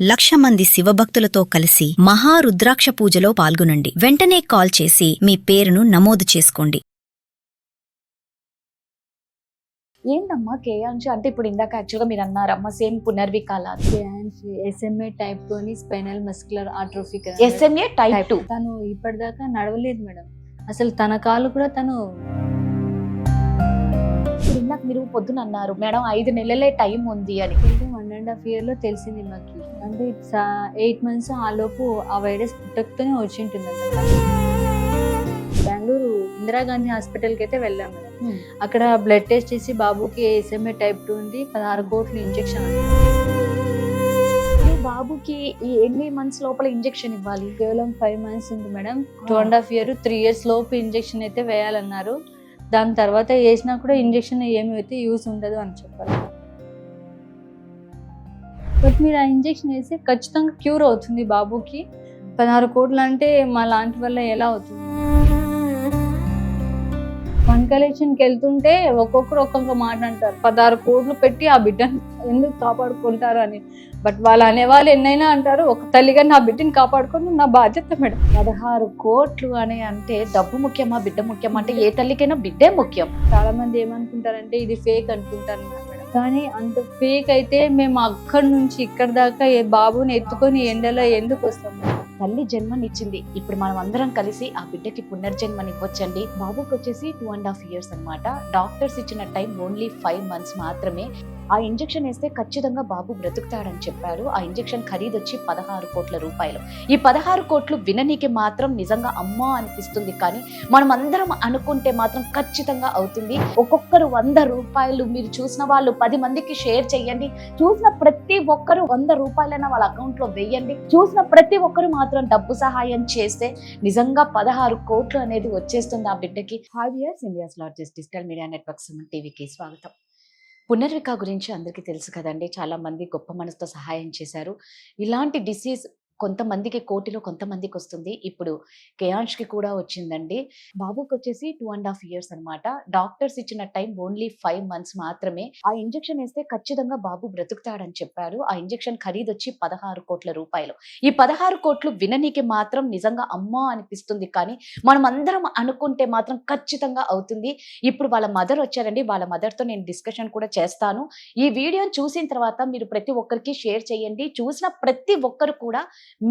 1,00,000 మంది శివభక్తులతో కలిసి మహారుద్రాక్ష పూజలో పాల్గొనండి. వెంటనే కాల్ చేసి మీ పేరును నమోదు చేసుకోండి. ఏంటమ్మా కేయాంశ అంటే ఇప్పుడు ఇందాక యాక్చువల్గా మీరు అన్నారమ్మా సేమ్ పునర్వికాల SMA type 2 spinal muscular atrophy. SMA type 2 తను ఇప్పటిదాకా నడవలేదు మేడం. అసలు తన కాలు కూడా తను ఇప్పుడు ఇందాక మీరు పొద్దున అన్నారు మేడం 5 నెలలే టైం ఉంది అని. 1.5 year లో తెలిసింది మాకు. అంటే 8 months ఆ లోపు ఆ వైరస్ పుట్టకతోనే వచ్చి ఉంటుంది. బెంగళూరు ఇందిరాగాంధీ హాస్పిటల్కి అయితే వెళ్ళాం మేడం. అక్కడ బ్లడ్ టెస్ట్ చేసి బాబుకి SMA టైప్ 2 ఉంది, 16 కోట్లు ఇంజెక్షన్. బాబుకి ఎన్ని మంత్స్ లోపల ఇంజెక్షన్ ఇవ్వాలి? కేవలం 5 months ఉంది మేడం. 2.5 year 3 years లోపు ఇంజెక్షన్ అయితే వేయాలన్నారు. దాని తర్వాత వేసినా కూడా ఇంజెక్షన్ ఏమి అయితే యూస్ ఉండదు అని చెప్పారు. బట్ మీరు ఆ ఇంజెక్షన్ వేస్తే ఖచ్చితంగా క్యూర్ అవుతుంది బాబుకి. 16 కోట్లు అంటే మా లాంటి వల్ల ఎలా అవుతుంది? ఫండ్ కలెక్షన్కి వెళ్తుంటే ఒక్కొక్కరు ఒక్కొక్క మాట అంటారు. 16 కోట్లు పెట్టి ఆ బిడ్డను ఎందుకు కాపాడుకుంటారు అని. బట్ వాళ్ళు అనేవాళ్ళు ఎన్నైనా అంటారు, ఒక తల్లిగా నా బిడ్డని కాపాడుకొని నా బాధ్యత మేడం. 16 కోట్లు అని అంటే డబ్బు ముఖ్యమా బిడ్డ ముఖ్యమా? అంటే ఏ తల్లికైనా బిడ్డే ముఖ్యం. చాలా మంది ఏమనుకుంటారంటే ఇది ఫేక్ అనుకుంటారు మేడం. కానీ అంత ఫేక్ అయితే మేము అక్కడి నుంచి ఇక్కడ దాకా బాబుని ఎత్తుకొని ఎండలో ఎందుకు వస్తాం? తల్లి జన్మనిచ్చింది. ఇప్పుడు మనం అందరం కలిసి ఆ బిడ్డకి పునర్జన్మనివ్వచ్చండి. బాబుకి వచ్చేసి 2.5 years అన్నమాట. డాక్టర్స్ ఇచ్చిన టైం ఓన్లీ 5 months మాత్రమే. ఆ ఇంజెక్షన్ వేస్తే ఖచ్చితంగా బాబు బ్రతుకుతాడని చెప్పారు. ఆ ఇంజెక్షన్ ఖరీదు వచ్చి 16 కోట్ల రూపాయలు. ఈ 16 కోట్లు విననీకి మాత్రం నిజంగా అమ్మా అనిపిస్తుంది, కానీ మనం అందరం అనుకుంటే మాత్రం ఖచ్చితంగా అవుతుంది. ఒక్కొక్కరు 100 రూపాయలు, మీరు చూసిన వాళ్ళు 10 మందికి షేర్ చేయండి. చూసిన ప్రతి ఒక్కరు 100 రూపాయలైనా వాళ్ళ అకౌంట్ లో వేయండి. చూసిన ప్రతి ఒక్కరు మాత్రం డబ్బు సహాయం చేస్తే నిజంగా 16 కోట్లు అనేది వచ్చేస్తుంది ఆ బిడ్డకి. హావియర్స్ India's largest digital media network Suman టీవీకి స్వాగతం. పునర్విక గురించి అందరికీ తెలుసు కదండి. చాలా మంది గొప్ప మనసుతో సహాయం చేశారు. ఇలాంటి డిసీజ్ కొంతమందికి కోటిలో కొంతమందికి వస్తుంది. ఇప్పుడు కేయాంష్కి కూడా వచ్చిందండి. బాబుకి వచ్చేసి 2.5 years అన్నమాట. డాక్టర్స్ ఇచ్చిన టైం ఓన్లీ 5 months మాత్రమే. ఆ ఇంజెక్షన్ వేస్తే ఖచ్చితంగా బాబు బ్రతుకుతాడని చెప్పారు. ఆ ఇంజెక్షన్ ఖరీదు వచ్చి 16 కోట్ల రూపాయలు. ఈ 16 కోట్లు విననీకి మాత్రం నిజంగా అమ్మా అనిపిస్తుంది, కానీ మనం అందరం అనుకుంటే మాత్రం ఖచ్చితంగా అవుతుంది. ఇప్పుడు వాళ్ళ మదర్ వచ్చారండి. వాళ్ళ మదర్తో నేను డిస్కషన్ కూడా చేస్తాను. ఈ వీడియోని చూసిన తర్వాత మీరు ప్రతి ఒక్కరికి షేర్ చేయండి. చూసిన ప్రతి ఒక్కరు కూడా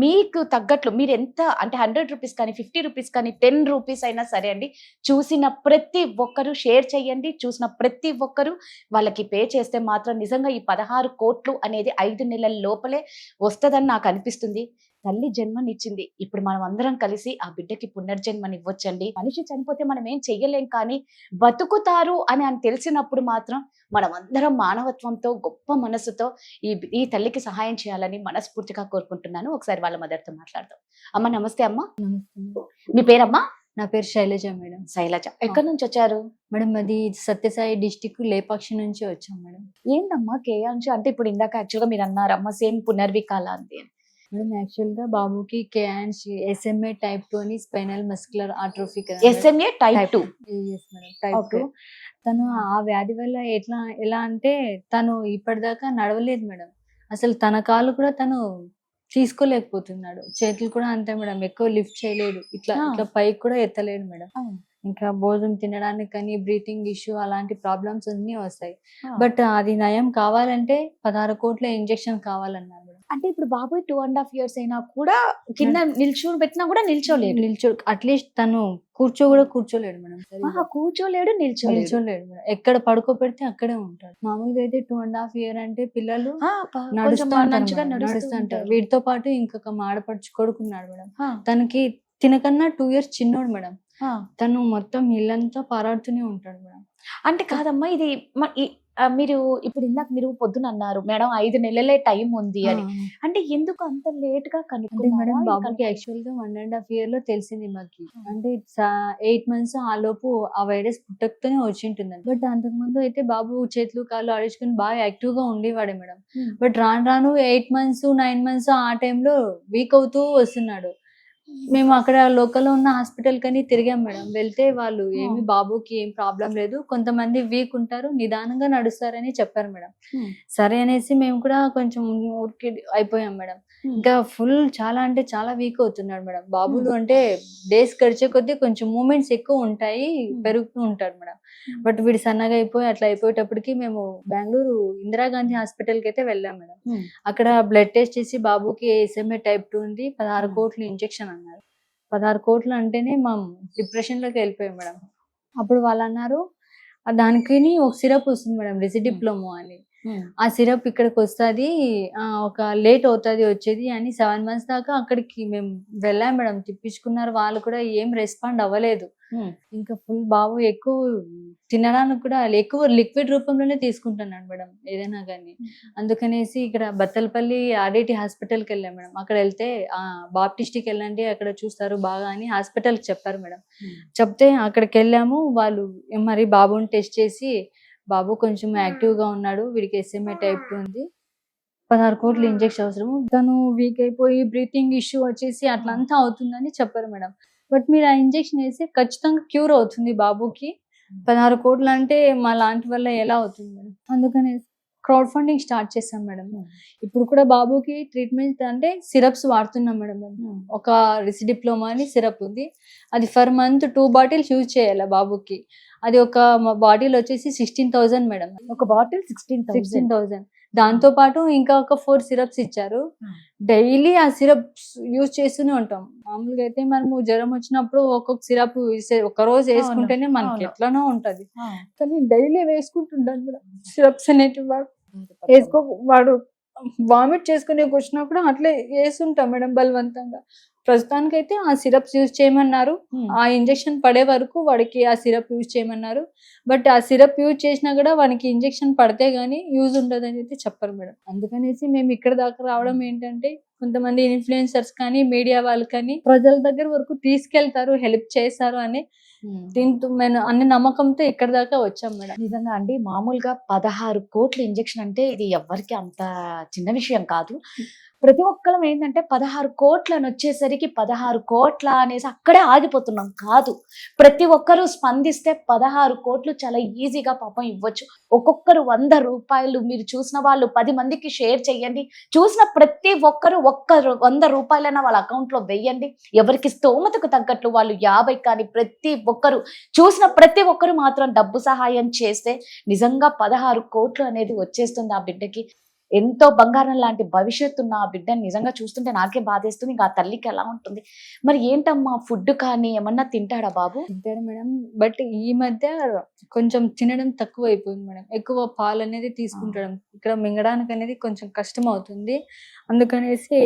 మీకు తగ్గట్లు మీరు ఎంత అంటే 100 రూపీస్ కానీ 50 రూపీస్ కానీ 10 రూపీస్ అయినా సరే అండి, చూసిన ప్రతి ఒక్కరు షేర్ చేయండి. చూసిన ప్రతి ఒక్కరు వాళ్ళకి పే చేస్తే మాత్రం నిజంగా ఈ 16 కోట్లు అనేది 5 నెలల లోపలే వస్తుందని నాకు అనిపిస్తుంది. తల్లి జన్మనిచ్చింది. ఇప్పుడు మనం అందరం కలిసి ఆ బిడ్డకి పునర్జన్మనివ్వచ్చండి. మనిషి చనిపోతే మనం ఏం చెయ్యలేం, కానీ బతుకుతారు అని తెలిసినప్పుడు మాత్రం మనం అందరం మానవత్వంతో గొప్ప మనసుతో ఈ తల్లికి సహాయం చేయాలని మనస్ఫూర్తిగా కోరుకుంటున్నాను. ఒకసారి వాళ్ళ మదర్తో మాట్లాడదాం. అమ్మ నమస్తే. అమ్మ మీ పేరమ్మా? నా పేరు శైలజ మేడం. శైలజ. ఎక్కడి నుంచి వచ్చారు మేడం? అది సత్యసాయి డిస్టిక్ లేపాక్షి నుంచి వచ్చాం మేడం. ఏంటమ్మా కేయాంశ అంటే ఇప్పుడు ఇందాక యాక్చువల్గా మీరు అన్నారమ్మా సేమ్ పునర్వికాల అంతే మేడం. యాక్చువల్ గా బాబుకి SMA type 2 spinal muscular atrophy. SMA type 2. Type 2. తను ఆ వ్యాధి వల్ల ఎలా అంటే తను ఇప్పటిదాకా నడవలేదు మేడం. అసలు తన కాలు కూడా తను తీసుకోలేకపోతున్నాడు. చేతులు కూడా అంతే మేడం, ఎక్కువ లిఫ్ట్ చేయలేడు. ఇట్లా పైకి కూడా ఎత్తలేడు మేడం. ఇంకా భోజనం తినడానికి కానీ బ్రీతింగ్ ఇష్యూ అలాంటి ప్రాబ్లమ్స్ అన్ని వస్తాయి. బట్ అది నయం కావాలంటే 16 కోట్ల ఇంజెక్షన్ కావాలన్నారు మేడం. అంటే ఇప్పుడు బాబు 2.5 years అయినా కూడా కింద నిల్చొని పెట్టినా కూడా నిల్చోలేదు. అట్లీస్ట్ తను కూర్చోలేడు మేడం. కూర్చోలేడు, నిల్చోలేడు మేడం. ఎక్కడ పడుకోబెడితే అక్కడే ఉంటాడు. మామూలుగా అయితే 2.5 year అంటే పిల్లలు నడుస్తుంటారు. వీటితో పాటు ఇంకొక ఆడపడుచు కొడుకున్నాడు మేడం. తనకి తినకన్నా 2 years చిన్నోడు మేడం. తను మొత్తం ఇల్లంతా పారాడుతూనే ఉంటాడు మేడం. అంటే కాదమ్మా, ఇది మీరు ఇప్పుడు ఇందాక మీరు పొద్దున అన్నారు మేడం 5 నెలలే టైం ఉంది అని. అంటే ఎందుకు అంత లేట్ గా కనుక్కున్నారు మేడం? బాబుకి యాక్చువల్ గా 1.5 year లో తెలిసింది మాకు. అంటే 8 months ఆ లోపు ఆ వైరస్ పుట్టకతోనే వచ్చి ఉంటుంది. బట్ అంతకుముందు అయితే బాబు చేతులు కాళ్ళు ఆడించుకుని బాగా యాక్టివ్ గా ఉండేవాడే మేడం. బట్ రాను 8 months 9 months ఆ టైంలో వీక్ అవుతూ వస్తున్నాడు. మేము అక్కడ లోకల్లో ఉన్న హాస్పిటల్ కని తిరిగాం మేడం. వెళ్తే వాళ్ళు ఏమి బాబుకి ఏం ప్రాబ్లం లేదు, కొంతమంది వీక్ ఉంటారు, నిదానంగా నడుస్తారని చెప్పారు మేడం. సరే అనేసి మేము కూడా కొంచెం ఊరికి అయిపోయాం మేడం. ఇంకా ఫుల్ చాలా అంటే చాలా వీక్ అవుతున్నాడు మేడం బాబులు. అంటే డేస్ గడిచే కొద్దీ కొంచెం మూమెంట్స్ ఎక్కువ ఉంటాయి, పెరుగుతూ ఉంటాడు మేడం. బట్ వీడు సన్నగా అయిపోయి అట్లా అయిపోయేటప్పటికి మేము బెంగళూరు ఇందిరాగాంధీ హాస్పిటల్కి అయితే వెళ్ళాం మేడం. అక్కడ బ్లడ్ టెస్ట్ చేసి బాబుకి SMA type 2 ఉంది, 16 కోట్ల ఇంజెక్షన్ అన్నారు. 16 కోట్లు అంటేనే మేము డిప్రెషన్ లోకి వెళ్ళిపోయాం మేడం. అప్పుడు వాళ్ళు అన్నారు దానికి ఒక సిరప్ వస్తుంది మేడం, రెసిడిప్లోమో అని. ఆ సిరప్ ఇక్కడికి వస్తుంది, ఒక లేట్ అవుతుంది వచ్చేది అని 7 months దాకా అక్కడికి మేము వెళ్ళాం మేడం. తిప్పించుకున్నారు, వాళ్ళు కూడా ఏం రెస్పాండ్ అవ్వలేదు. ఇంకా ఫుల్ బాబు ఎక్కువ తినడానికి కూడా ఎక్కువ లిక్విడ్ రూపంలోనే తీసుకుంటున్నాడు మేడం ఏదైనా కానీ. అందుకనేసి ఇక్కడ బత్తలపల్లి RDT హాస్పిటల్కి వెళ్ళాం మేడం. అక్కడ వెళ్తే బాప్టిస్ట్కి వెళ్ళండి అక్కడ చూస్తారు బాగా అని హాస్పిటల్కి చెప్పారు మేడం. చెప్తే అక్కడికి వెళ్ళాము. వాళ్ళు మరి బాబుని టెస్ట్ చేసి బాబు కొంచెం యాక్టివ్గా ఉన్నాడు, వీడికి SMA type 2 ఉంది, 16 కోట్ల ఇంజెక్షన్ అవసరము, తను వీక్ అయిపోయి బ్రీతింగ్ ఇష్యూ వచ్చేసి అట్లంతా అవుతుందని చెప్పారు మేడం. బట్ మీరు ఆ ఇంజెక్షన్ వేస్తే ఖచ్చితంగా క్యూర్ అవుతుంది బాబుకి. 16 కోట్లు అంటే మా లాంటి వల్ల ఎలా అవుతుంది మేడం? అందుకని క్రౌడ్ ఫండింగ్ స్టార్ట్ చేసాం మేడం. ఇప్పుడు కూడా బాబుకి ట్రీట్మెంట్ అంటే సిరప్స్ వాడుతున్నాం మేడం. ఒక రెసిడిప్లోమా అని సిరప్ ఉంది, అది ఫర్ మంత్ 2 bottles యూజ్ చేయాలి బాబుకి. అది ఒక బాటిల్ వచ్చేసి 16,000 మేడం. ఒక బాటిల్ 16,000. దాంతో పాటు ఇంకా ఒక 4 సిరప్స్ ఇచ్చారు. డైలీ ఆ సిరప్స్ యూజ్ చేస్తూనే ఉంటాం. మామూలుగా అయితే మనము జ్వరం వచ్చినప్పుడు ఒక్కొక్క సిరప్ ఒక రోజు వేసుకుంటేనే మనకి ఎట్లనో ఉంటది, కానీ డైలీ వేసుకుంటుంటాను మేడం సిరప్స్ అనేటివి. వాడు వామిట్ చేసుకునే వచ్చినా కూడా అట్లే వేస్తుంటాం మేడం బలవంతంగా. ప్రస్తుతానికైతే ఆ సిరప్స్ యూజ్ చేయమన్నారు, ఆ ఇంజెక్షన్ పడే వరకు వాడికి ఆ సిరప్ యూజ్ చేయమన్నారు. బట్ ఆ సిరప్ యూజ్ చేసినా కూడా వానికి ఇంజెక్షన్ పడితే గానీ యూజ్ ఉండదని అయితే చెప్పరు మేడం. అందుకనేసి మేము ఇక్కడ దాకా రావడం ఏంటంటే, కొంతమంది ఇన్ఫ్లుయెన్సర్స్ కానీ మీడియా వాళ్ళు కానీ ప్రజల దగ్గర వరకు తీసుకెళ్తారు, హెల్ప్ చేస్తారు అని దీంతో మేము అన్ని నమ్మకంతో ఇక్కడ దాకా వచ్చాం మేడం. నిజంగా అండి, మామూలుగా 16 కోట్ల ఇంజెక్షన్ అంటే ఇది ఎవ్వరికి అంత చిన్న విషయం కాదు. ప్రతి ఒక్కరం ఏంటంటే 16 కోట్ల అని వచ్చేసరికి 16 కోట్ల అనేసి అక్కడే ఆగిపోతున్నాం కాదు. ప్రతి ఒక్కరూ స్పందిస్తే 16 కోట్లు చాలా ఈజీగా పాపం ఇవ్వచ్చు. ఒక్కొక్కరు 100 రూపాయలు, మీరు చూసిన వాళ్ళు 10 మందికి షేర్ చేయండి. చూసిన ప్రతి ఒక్కరు 100 రూపాయలైనా వాళ్ళ అకౌంట్ లో వెయ్యండి. ఎవరికి స్తోమతకు తగ్గట్లు వాళ్ళు 50 కానీ ప్రతి ఒక్కరు చూసిన ప్రతి ఒక్కరు మాత్రం డబ్బు సహాయం చేస్తే నిజంగా 16 కోట్లు అనేది వచ్చేస్తుంది ఆ బిడ్డకి. ఎంతో బంగారం లాంటి భవిష్యత్తు ఉన్న ఆ బిడ్డని నిజంగా చూస్తుంటే నాకే బాధేస్తుంది. ఇంకా ఆ తల్లికి ఎలా ఉంటుంది మరి? ఏంటమ్మా ఫుడ్ కానీ ఏమన్నా తింటాడా బాబు? తింటాడు మేడం, బట్ ఈ మధ్య కొంచెం తినడం తక్కువ అయిపోయింది మేడం. ఎక్కువ పాలు అనేది తీసుకుంటాడు, ఇక్కడ మింగడానికి అనేది కొంచెం కష్టం అవుతుంది. అందుకనేసి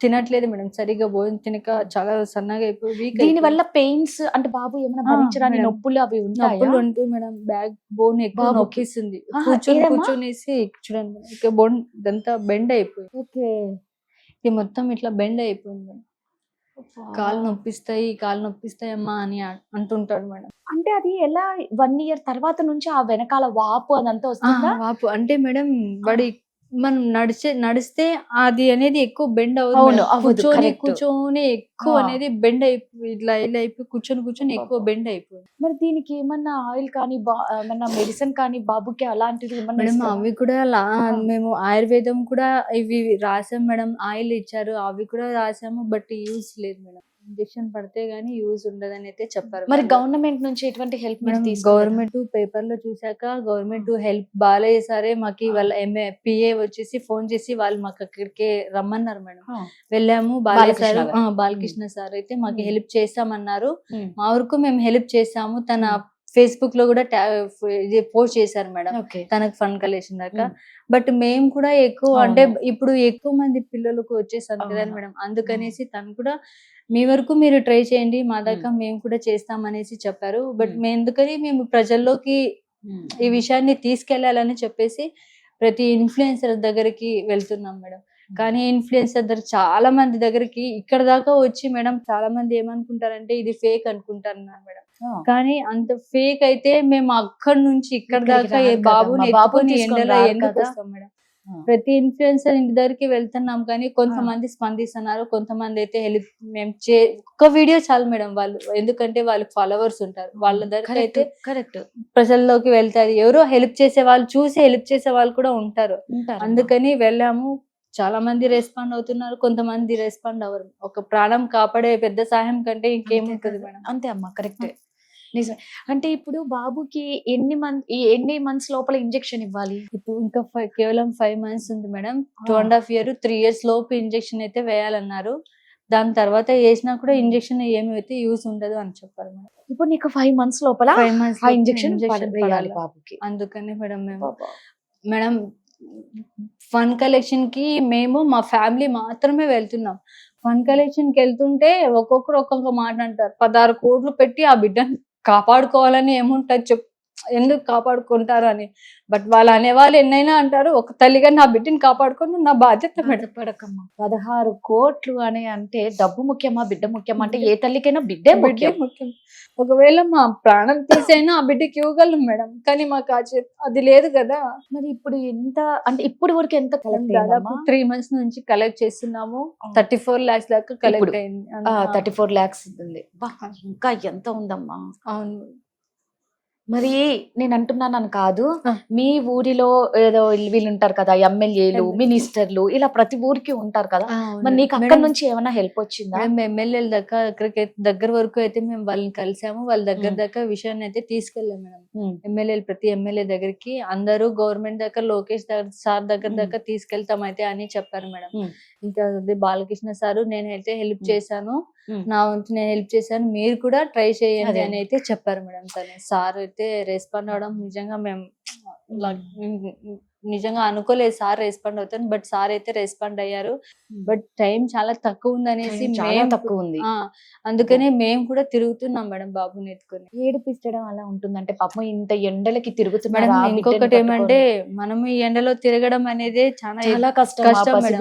తినట్లేదు మేడం, సరిగా భోజనం తినక చాలా సన్నగా అయిపోయి వీక్. దీని వల్ల పెయిన్స్ అంటే బాబు ఏమైనా భరించడానికి నొప్పులు అవి ఉంటాయి మేడం. బ్యాక్ బోన్ ఎక్కువ నొప్పిస్తుంది, కూర్చొనేసి చూడండి ఇక బోన్ ఇదంతా బెండ్ అయిపోయింది. ఓకే, ఇది మొత్తం ఇట్లా బెండ్ అయిపోయింది మేడం. కాళ్ళు నొప్పిస్తాయి అమ్మా అని అంటుంటాడు మేడం. అంటే అది ఎలా 1 year తర్వాత నుంచి ఆ వెనకాల వాపు అదంతా వస్తుందా? వాపు అంటే మేడం వాడి మనం నడిస్తే అది అనేది ఎక్కువ బెండ్ అవుతుంది, కూర్చొని ఎక్కువ అనేది బెండ్ అయిపోయి ఇట్లా అయిపోయి కూర్చొని ఎక్కువ బెండ్ అయిపోయింది. మరి దీనికి ఏమన్నా ఆయిల్ కానీ ఏమన్నా మెడిసిన్ కానీ బాబుకి అలాంటిది మేడం? అవి కూడా మేము ఆయుర్వేదం కూడా ఇవి రాసాం మేడం, ఆయిల్ ఇచ్చారు అవి కూడా రాసాము, బట్ యూజ్ లేదు మేడం. ఇంజెక్షన్ పడితే గానీ యూజ్ ఉండదని అయితే చెప్పారు. మరి గవర్నమెంట్ నుంచి ఎటువంటి హెల్ప్? గవర్నమెంట్ పేపర్ లో చూసాక గవర్నమెంట్ హెల్ప్ బాగాలేదు సరే మాకు వాళ్ళ PA వచ్చేసి ఫోన్ చేసి వాళ్ళు మాకు అక్కడికి రమ్మన్నారు మేడం. వెళ్ళాము, బాలకృష్ణ సార్ అయితే మాకు హెల్ప్ చేస్తామన్నారు. మా వరకు మేము హెల్ప్ చేసాము. తన ఫేస్బుక్ లో కూడా పోస్ట్ చేశారు మేడం తనకు ఫండ్ కలెక్షన్ దాకా. బట్ మేము కూడా ఎక్కువ అంటే ఇప్పుడు ఎక్కువ మంది పిల్లలకు వచ్చేసారు కదా మేడం, అందుకనేసి తను కూడా మీ వరకు మీరు ట్రై చేయండి, మా దాకా మేము కూడా చేస్తామనేసి చెప్పారు. బట్ ఎందుకని మేము ప్రజల్లోకి ఈ విషయాన్ని తీసుకెళ్లాలని చెప్పేసి ప్రతి ఇన్ఫ్లుయెన్సర్ దగ్గరికి వెళ్తున్నాం మేడం. కానీ ఇన్ఫ్లుయెన్సర్ దగ్గర చాలా మంది దగ్గరికి ఇక్కడ దాకా వచ్చి మేడం చాలా మంది ఏమనుకుంటారంటే ఇది ఫేక్ అనుకుంటారు మేడం. కానీ అంత ఫేక్ అయితే మేము అక్కడి నుంచి ఇక్కడ దాకా బాబుని ఎండలో ఎందుకు వస్తాం మేడం? ప్రతి ఇన్ఫ్లుయెన్సర్ ఇంటి దగ్గరికి వెళ్తున్నాం కానీ కొంతమంది స్పందిస్తున్నారు, కొంతమంది అయితే హెల్ప్ మేము ఒక్క వీడియో చాలు మేడం వాళ్ళు, ఎందుకంటే వాళ్ళకి ఫాలోవర్స్ ఉంటారు, వాళ్ళ దగ్గర అయితే కరెక్ట్ ప్రజల్లోకి వెళ్తారు, ఎవరో హెల్ప్ చేసే వాళ్ళు చూసి హెల్ప్ చేసే వాళ్ళు కూడా ఉంటారు. అందుకని వెళ్ళాము, చాలా మంది రెస్పాండ్ అవుతున్నారు, కొంతమంది రెస్పాండ్ అవ్వరు. ఒక ప్రాణం కాపాడే పెద్ద సహాయం కంటే ఇంకేముంటది మేడం. అంతే అమ్మా, కరెక్టే, నిజమే. అంటే ఇప్పుడు బాబుకి ఎన్ని మంత్స్ లోపల ఇంజెక్షన్ ఇవ్వాలి? ఇప్పుడు ఇంకా కేవలం 5 months ఉంది మేడం. 2.5 years 3 years లోపు ఇంజెక్షన్ అయితే వేయాలన్నారు. దాని తర్వాత వేసినా కూడా ఇంజెక్షన్ ఏమైతే యూస్ ఉండదు అని చెప్పారు మేడం. ఇప్పుడు నీకు 5 months లోపల 5 months ఆ ఇంజెక్షన్ వేయాలి బాబుకి. అందుకని మేడం ఫండ్ కలెక్షన్ కి మేము మా ఫ్యామిలీ మాత్రమే వెళ్తున్నాం. ఫండ్ కలెక్షన్ కి వెళ్తుంటే ఒక్కొక్కరు ఒక్కొక్క మాట అంటారు. 16 crores పెట్టి ఆ బిడ్డని కాపాడుకోవాలని ఏముంటది ఎందుకు కాపాడుకుంటారు అని. బట్ వాళ్ళు అనేవాళ్ళు ఎన్నైనా అంటారు, ఒక తల్లిగా నా బిడ్డని కాపాడుకోవడం నా బాధ్యత. పడకమ్మా, 16 crores అని అంటే డబ్బు ముఖ్యమా బిడ్డ ముఖ్యమా? అంటే ఏ తల్లికైనా బిడ్డే ముఖ్యం. ఒకవేళ మా ప్రాణం తీసైనా ఆ బిడ్డకి ఇవ్వగలం మేడం, కానీ మాకు అది లేదు కదా. మరి ఇప్పుడు ఎంత, అంటే ఇప్పుడు వరకు ఎంత కలెక్ట్? దాదాపు 3 months నుంచి కలెక్ట్ చేస్తున్నాము. 34 lakhs దాకా కలెక్ట్ అయింది. 34 lakhs ఉంది. ఇంకా ఎంత ఉందమ్మా? అవును. మరి నేను అంటున్నాను కాదు, మీ ఊరిలో ఏదో వీళ్ళు ఉంటారు కదా, ఎమ్మెల్యేలు, మినిస్టర్లు, ఇలా ప్రతి ఊరికి ఉంటారు కదా, మరి నీకు అక్కడ నుంచి ఏమైనా హెల్ప్ వచ్చిందా? మేము ఎమ్మెల్యేల దాకా అక్కడికి దగ్గర వరకు అయితే మేము వాళ్ళని కలిసాము, వాళ్ళ దగ్గర దాకా విషయాన్ని అయితే తీసుకెళ్ళాం మేడం. ఎమ్మెల్యేలు ప్రతి ఎమ్మెల్యే దగ్గరికి అందరూ గవర్నమెంట్ దగ్గర లోకేష్ సార్ దగ్గర దాకా తీసుకెళ్తాం అయితే అని చెప్పారు మేడం. ఇంకా బాలకృష్ణ సారు నేనైతే హెల్ప్ చేశాను, నా వంతు నేను హెల్ప్ చేశాను, మీరు కూడా ట్రై చేయండి అని అయితే చెప్పారు మేడం. తను సార్ అయితే రెస్పాండ్ అవడం నిజంగా మేము నిజంగా అనుకోలేదు సార్ రెస్పాండ్ అవుతాను, బట్ సార్ అయితే రెస్పాండ్ అయ్యారు. బట్ టైం చాలా తక్కువ ఉంది అనేసి తక్కువ ఉంది, అందుకనే మేము కూడా తిరుగుతున్నాం మేడం బాబుని ఎత్తుకొని. ఏడిపించడం అలా ఉంటుందంటే పాపం ఇంత ఎండలకి తిరుగుతున్నాడు. మేడం ఇంకొకటి ఏమంటే మనం ఈ ఎండలో తిరగడం అనేది చాలా కష్టం మేడం.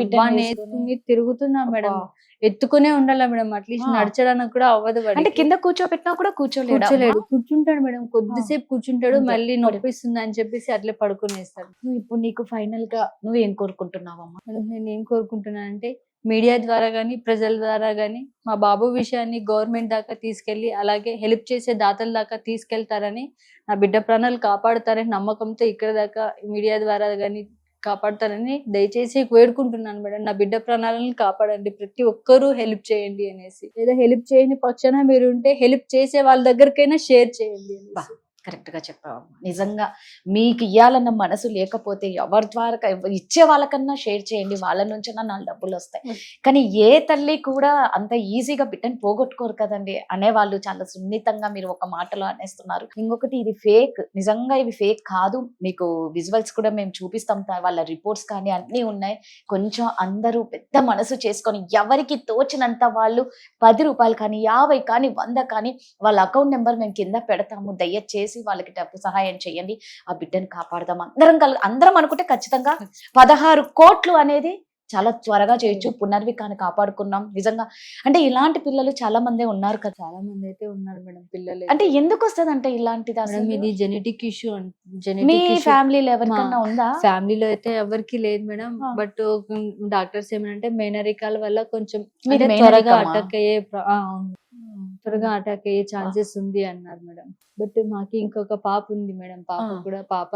తిరుగుతున్నాం మేడం, ఎత్తుకునే ఉండాలా మేడం, అట్లీస్ట్ నడచడానికి కూడా అవ్వదు. అంటే కింద కూర్చోబెట్టినా కూడా కూర్చోలేడు, కూర్చుంటాడు మేడం, కొద్దిసేపు కూర్చుంటాడు, మళ్ళీ నొప్పిస్తుంది అని చెప్పేసి అట్లే పడుకునేస్తాడు. ఇప్పుడు నీకు ఫైనల్ గా నువ్వేం కోరుకుంటున్నావమ్మా? నేను ఏం కోరుకుంటున్నానంటే మీడియా ద్వారా గానీ ప్రజల ద్వారా గానీ మా బాబు విషయాన్ని గవర్నమెంట్ దాకా తీసుకెళ్లి అలాగే హెల్ప్ చేసే దాతల దాకా తీసుకెళ్తారని, నా బిడ్డ ప్రాణాలు కాపాడుతారని నమ్మకంతో ఇక్కడ దాకా మీడియా ద్వారా గానీ కాపాడతారని దయచేసి వేడుకుంటున్నాను మేడం. నా బిడ్డ ప్రాణాలను కాపాడండి, ప్రతి ఒక్కరూ హెల్ప్ చేయండి అనేసి. లేదా హెల్ప్ చేయని పక్షాన మీరు ఉంటే హెల్ప్ చేసే వాళ్ళ దగ్గరకైనా షేర్ చేయండి అనేసి. కరెక్ట్ గా చెప్పావమ్మా. నిజంగా మీకు ఇవ్వాలన్న మనసు లేకపోతే ఎవరి ద్వారా ఇచ్చే వాళ్ళకన్నా షేర్ చేయండి, వాళ్ళ నుంచైనా 4 డబ్బులు వస్తాయి. కానీ ఏ తల్లి కూడా అంత ఈజీగా బిడ్డని పోగొట్టుకోరు కదండి. అనేవాళ్ళు చాలా సున్నితంగా మీరు ఒక మాటలో అనేస్తున్నారు. ఇంకొకటి ఇది ఫేక్, నిజంగా ఇవి ఫేక్ కాదు. మీకు విజువల్స్ కూడా మేము చూపిస్తాం, వాళ్ళ రిపోర్ట్స్ కానీ అన్నీ ఉన్నాయి. కొంచెం అందరూ పెద్ద మనసు చేసుకొని ఎవరికి తోచినంత వాళ్ళు 10 రూపాయలు కానీ 50 కానీ 100 కానీ వాళ్ళ అకౌంట్ నెంబర్ మేము కింద పెడతాము, దయచేసి వాళ్ళకి డబ్బు సహాయం చేయండి, ఆ బిడ్డను కాపాడదాం. అందరం అనుకుంటే ఖచ్చితంగా 16 crores అనేది చాలా త్వరగా చేయొచ్చు. పునర్వికాన్ని కాపాడుకున్నాం నిజంగా. అంటే ఇలాంటి పిల్లలు చాలా మంది ఉన్నారు కదా, చాలా మంది అయితే ఉన్నారు మేడం పిల్లలు. అంటే ఎందుకు వస్తుంది అంటే ఇలాంటిది? అసలు ఇది జెనెటిక్ ఇష్యూ. మీ ఫ్యామిలీలో ఎవరికైనా ఉందా? ఫ్యామిలీలో అయితే ఎవరికి లేదు మేడం, బట్ డాక్టర్స్ ఏమంటే మేనరికాల వల్ల కొంచెం త్వరగా అటాక్ అయ్యే ఛాన్సెస్ ఉంది అన్నారు మేడం. బట్ మాకు ఇంకొక పాప ఉంది మేడం, పాప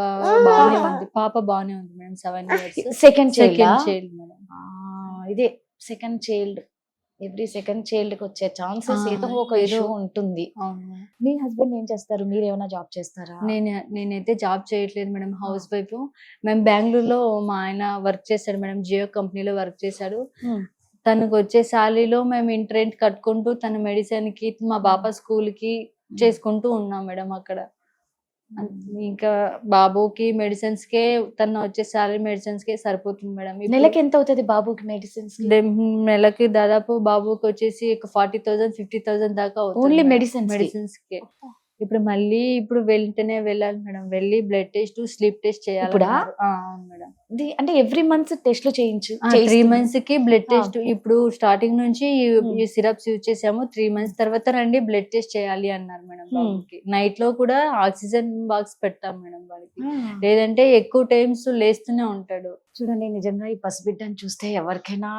బాగానే ఉంది madam. 7 years second child madam. ఇదే second child, every second child కి వచ్చే ఛాన్సెస్ ఏదో ఒక ఇష్యూ ఉంటుంది. మీ హస్బెండ్ ఏం చేస్తారు? మీరు ఏమైనా జాబ్ చేస్తారా? నేనైతే జాబ్ చేయట్లేదు మేడం, హౌస్ వైఫ్. మేము బెంగళూరులో మా ఆయన వర్క్ చేశాడు మేడం, జియో కంపెనీలో వర్క్ చేశాడు. తనకు వచ్చే శాలరీలో మేము ఇంటి రెంట్ కట్టుకుంటూ తన మెడిసిన్ కి మా పాప స్కూల్ కి చేసుకుంటూ ఉన్నాం మేడం అక్కడ. ఇంకా బాబుకి మెడిసిన్స్ కే తన వచ్చే శాలరీ మెడిసిన్స్ కే సరిపోతుంది మేడం. నెలకి ఎంత అవుతుంది బాబుకి మెడిసిన్స్? నెలకి దాదాపు బాబుకి వచ్చేసి 40,000 50,000 దాకా అవుతుంది ఓన్లీ మెడిసిన్స్ కి. ఇప్పుడు మళ్ళీ ఇప్పుడు వెంటనే వెళ్ళాలి మేడం, వెళ్ళి బ్లడ్ టెస్ట్, స్లీప్ టెస్ట్ చేయాలి. ఇప్పుడా? అవును మేడం. అంటే ఎవ్రీ మంత్ టెస్ట్లు 3 చేయిస్తున్నా? మంత్స్ కి బ్లడ్ టెస్ట్. ఓకే. ఇప్పుడు స్టార్టింగ్ నుంచి Hmm. ఈ సిరప్స్ యూజ్ చేసాము, 3 మంత్స్ తర్వాత రండి బ్లడ్ టెస్ట్ చేయాలి అన్నారు మేడం Hmm. బాబుకి. నైట్ లో కూడా ఆక్సిజన్ బాక్స్ పెడతాం మేడం వాడికి, ఆ. లేదంటే ఎక్కువ టైమ్స్ లేస్తూనే ఉంటాడు. చూడండి, నిజంగా ఈ పసిబిడ్డని చూస్తే ఎవరికైనా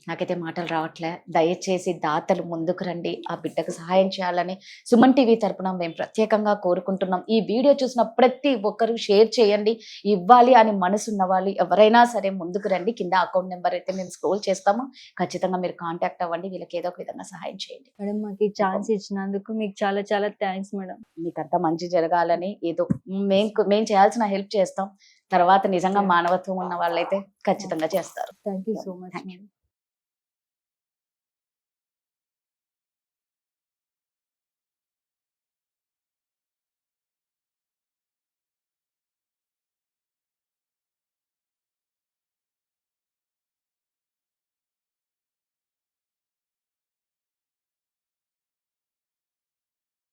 నాకైతే మాటలు రావట్లే. దయచేసి దాతలు ముందుకు రండి, ఆ బిడ్డకు సహాయం చేయాలని సుమన్ టీవీ తరపున మేము ప్రత్యేకంగా కోరుకుంటున్నాం. ఈ వీడియో చూసిన ప్రతి ఒక్కరు షేర్ చేయండి. ఇవ్వాలి అని మనసున్న వాళ్ళు ఎవరైనా సరే ముందుకు రండి. కింద అకౌంట్ నెంబర్ అయితే మేము స్క్రోల్ చేస్తాము, ఖచ్చితంగా మీరు కాంటాక్ట్ అవ్వండి. వీళ్ళకి ఏదో ఒక విధంగా సహాయం చేయండి. మేడం మాకు ఈ ఛాన్స్ ఇచ్చినందుకు మీకు చాలా చాలా థ్యాంక్స్ మేడం. మీకు అంతా మంచి జరగాలని ఏదో మేము చేయాల్సిన హెల్ప్ చేస్తాం. తర్వాత నిజంగా మానవత్వం ఉన్న వాళ్ళైతే ఖచ్చితంగా చేస్తారు. Thank you so much Thank you. Madam.